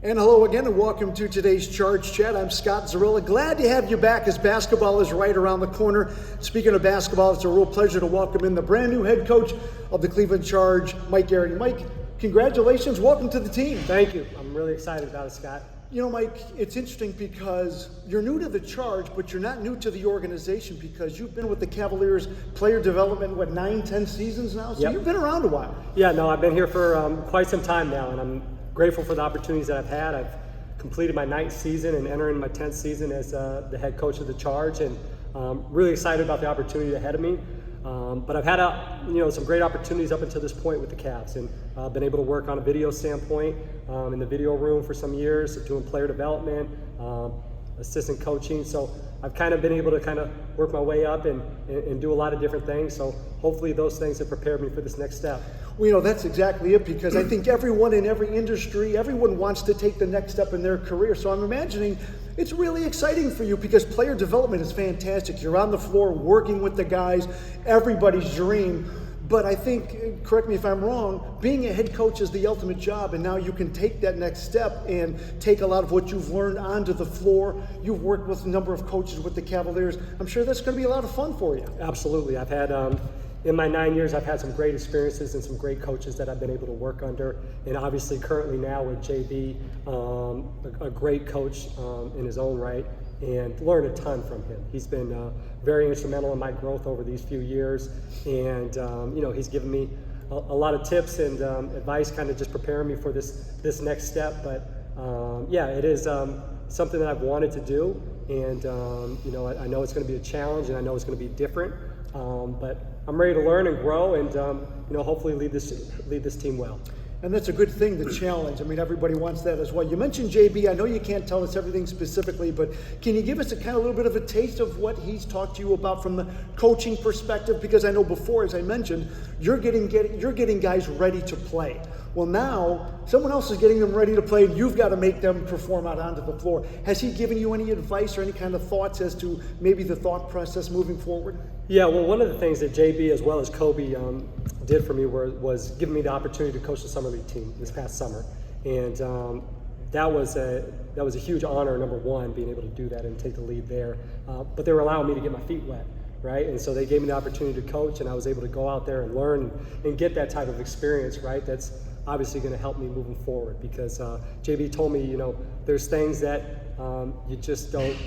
And hello again, and welcome to today's Charge Chat. I'm Scott Zurilla. Glad to have you back as basketball is right around the corner. Speaking of basketball, it's a real pleasure to welcome in the brand new head coach of the Cleveland Charge, Mike Gerrity. Mike, congratulations. Welcome to the team. Thank you. I'm really excited about it, Scott. You know, Mike, it's interesting because you're new to the Charge, but you're not new to the organization because you've been with the Cavaliers player development, 9-10 seasons now? So You've been around a while. Yeah, no, I've been here for quite some time now, and I'm grateful for the opportunities that I've had. I've completed my 9th season and entering my 10th season as the head coach of the Charge, and really excited about the opportunity ahead of me. But I've had some great opportunities up until this point with the Cavs, and been able to work on a video standpoint in the video room for some years, doing player development, assistant coaching. So I've kind of been able to work my way up and do a lot of different things. So hopefully those things have prepared me for this next step. Well, that's exactly it, because I think everyone in every industry, everyone wants to take the next step in their career. So I'm imagining it's really exciting for you because player development is fantastic. You're on the floor working with the guys, everybody's dream. But I think, correct me if I'm wrong, being a head coach is the ultimate job, and now you can take that next step and take a lot of what you've learned onto the floor. You've worked with a number of coaches with the Cavaliers. I'm sure that's going to be a lot of fun for you. Absolutely. I've had, in my 9 years, I've had some great experiences and some great coaches that I've been able to work under. And obviously currently now with JB, a great coach in his own right, and learned a ton from him. He's been very instrumental in my growth over these few years, and he's given me a lot of tips and advice, kind of just preparing me for this next step. But it is something that I've wanted to do, and I know it's going to be a challenge, and I know it's going to be different, but I'm ready to learn and grow, and hopefully lead this team well. And that's a good thing, the challenge. I mean, everybody wants that as well. You mentioned JB. I know you can't tell us everything specifically, but can you give us a little bit of a taste of what he's talked to you about from the coaching perspective? Because I know before, as I mentioned, you're getting guys ready to play. Well, now someone else is getting them ready to play, and you've got to make them perform out onto the floor. Has he given you any advice or any kind of thoughts as to maybe the thought process moving forward? Yeah, well, one of the things that JB as well as Kobe did for me was giving me the opportunity to coach the summer league team this past summer, and that was a huge honor. Number one, being able to do that and take the lead there, but they were allowing me to get my feet wet. Right, and so they gave me the opportunity to coach, and I was able to go out there and learn and get that type of experience. Right, that's obviously going to help me moving forward, because JB told me, there's things that you just don't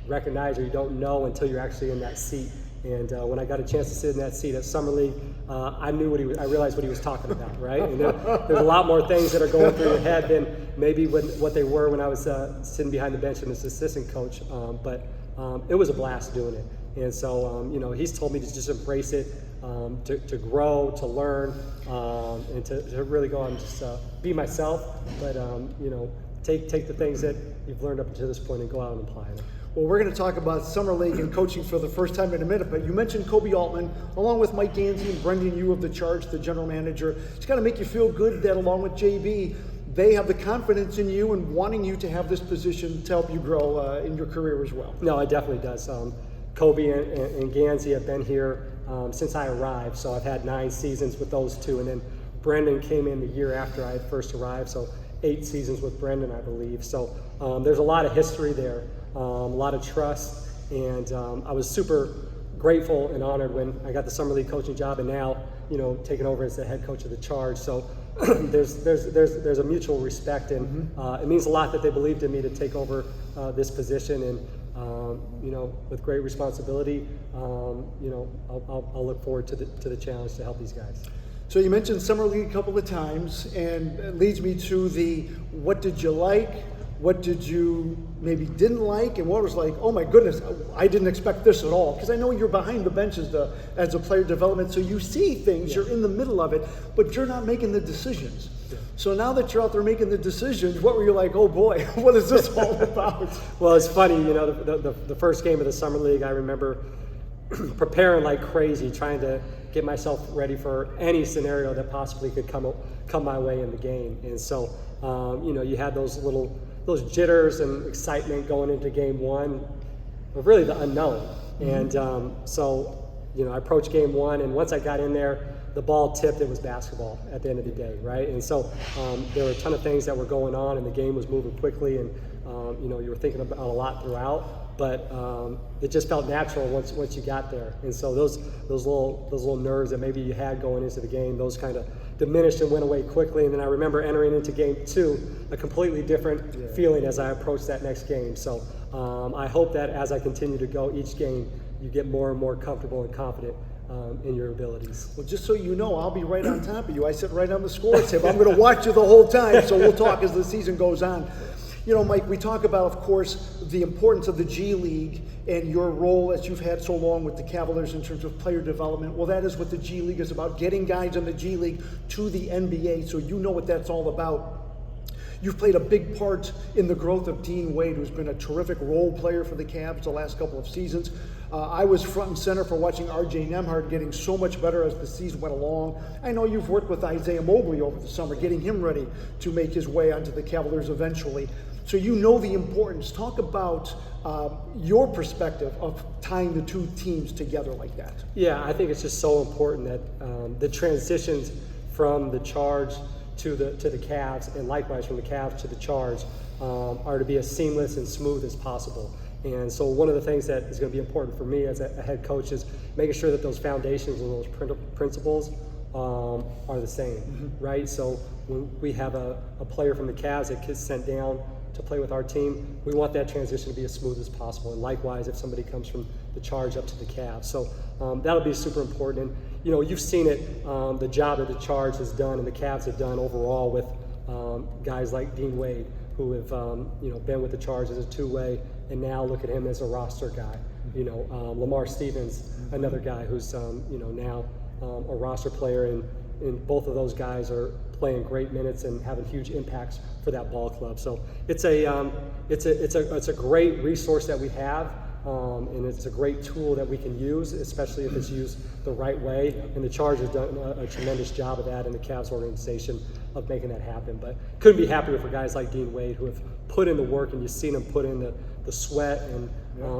recognize or you don't know until you're actually in that seat. And when I got a chance to sit in that seat at Summer League, I realized what he was talking about, right? And there's a lot more things that are going through your head than maybe what they were when I was sitting behind the bench and as assistant coach. But it was a blast doing it. And so, he's told me to just embrace it, to grow, to learn, and to really go out and just be myself. But, take the things that you've learned up to this point and go out and apply them. Well, we're going to talk about Summer League and coaching for the first time in a minute, but you mentioned Kobe Altman, along with Mike Gansey and Brendan Yu of the Charge, the general manager. It's got to make you feel good that along with JB, they have the confidence in you and wanting you to have this position to help you grow in your career as well. No, it definitely does. Kobe and Gansey have been here since I arrived, so I've had 9 seasons with those two, and then Brendan came in the year after I had first arrived, so 8 seasons with Brendan, I believe. So there's a lot of history there. A lot of trust, and I was super grateful and honored when I got the Summer League coaching job, and now taking over as the head coach of the Charge. So there's a mutual respect, and it means a lot that they believed in me to take over this position, and with great responsibility. I'll look forward to the challenge to help these guys. So you mentioned Summer League a couple of times, and it leads me to what did you like? What did you maybe didn't like, and what was like, oh my goodness, I didn't expect this at all? Because I know you're behind the bench as a player development, so you see things, you're in the middle of it, but you're not making the decisions. Yeah. So now that you're out there making the decisions, what were you like, oh boy, what is this all about? Well, it's funny, the first game of the Summer League, I remember preparing like crazy, trying to get myself ready for any scenario that possibly could come my way in the game. And so, you had those jitters and excitement going into game one, but really the unknown. And so, I approached game one, and once I got in there, the ball tipped, it was basketball at the end of the day, right? And so there were a ton of things that were going on, and the game was moving quickly, and you were thinking about a lot throughout, but it just felt natural once you got there. And so those little nerves that maybe you had going into the game, those kind of diminished and went away quickly. And then I remember entering into game 2, a completely different feeling as I approached that next game. So I hope that as I continue to go each game, you get more and more comfortable and confident in your abilities. Well, just so you know, I'll be right on top of you. I sit right on the score tip. I'm going to watch you the whole time, so we'll talk as the season goes on. You know, Mike, we talk about, of course, the importance of the G League and your role as you've had so long with the Cavaliers in terms of player development. Well, that is what the G League is about, getting guys in the G League to the NBA, so you know what that's all about. You've played a big part in the growth of Dean Wade, who's been a terrific role player for the Cavs the last couple of seasons. I was front and center for watching R.J. Nembhard getting so much better as the season went along. I know you've worked with Isaiah Mobley over the summer, getting him ready to make his way onto the Cavaliers eventually. So you know the importance. Talk about your perspective of tying the two teams together like that. Yeah, I think it's just so important that the transitions from the Charge to the Cavs, and likewise from the Cavs to the Charge, are to be as seamless and smooth as possible. And so one of the things that is going to be important for me as a head coach is making sure that those foundations and those principles are the same, right? So when we have a player from the Cavs that gets sent down to play with our team, we want that transition to be as smooth as possible. And likewise, if somebody comes from the Charge up to the Cavs. So that'll be super important. And, you know, you've seen it, the job that the Charge has done and the Cavs have done overall with guys like Dean Wade, who have been with the Charge as a two-way, and now look at him as a roster guy. You know, Lamar Stevens, another guy who's now a roster player, and both of those guys are playing great minutes and having huge impacts for that ball club. So it's a great resource that we have, and it's a great tool that we can use, especially if it's used the right way. And the Charge has done a tremendous job of that, and the Cavs organization of making that happen. But couldn't be happier for guys like Dean Wade, who have put in the work, and you've seen them put in the sweat and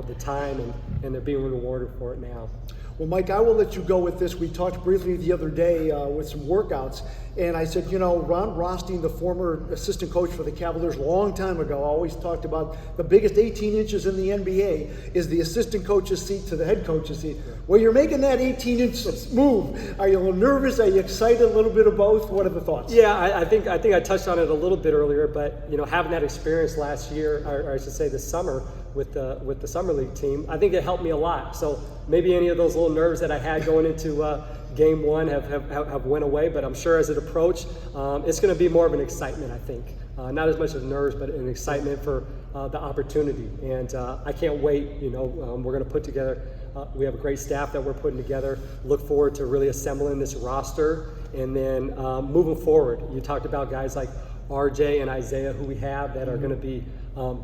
the time, and they're being rewarded for it now. Well, Mike, I will let you go with this. We talked briefly the other day with some workouts, and I said, Ron Rothstein, the former assistant coach for the Cavaliers a long time ago, always talked about the biggest 18 inches in the NBA is the assistant coach's seat to the head coach's seat. Well, you're making that 18-inch move. Are you a little nervous? Are you excited? A little bit of both? What are the thoughts? Yeah, I think I touched on it a little bit earlier, but having that experience last year, or I should say this summer, with the summer league team, I think it helped me a lot. So maybe any of those little nerves that I had going into game 1 have went away, but I'm sure as it approached, it's going to be more of an excitement, I think. Not as much as nerves, but an excitement for the opportunity. And I can't wait. We're going to put together, we have a great staff that we're putting together. Look forward to really assembling this roster. And then moving forward, you talked about guys like RJ and Isaiah, who we have that are going to be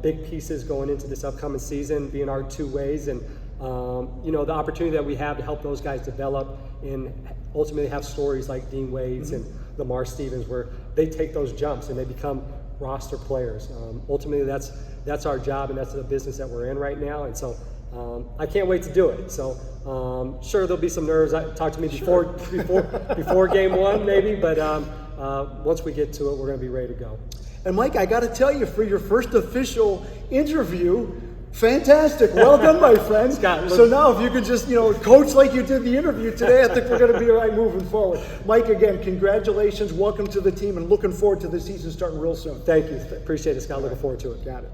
big pieces going into this upcoming season, being our two ways, and the opportunity that we have to help those guys develop and ultimately have stories like Dean Wade's and Lamar Stevens, where they take those jumps and they become roster players. Ultimately, that's our job, and that's the business that we're in right now. And so I can't wait to do it. So sure, there'll be some nerves. Talk to me before game 1, maybe, but once we get to it, we're going to be ready to go. And Mike, I got to tell you, for your first official interview, fantastic. Well done, my friend. Scott, so now if you could just, coach like you did the interview today, I think we're going to be all right moving forward. Mike, again, congratulations. Welcome to the team, and looking forward to the season starting real soon. Thank you. Appreciate it, Scott. Looking forward to it. Got it.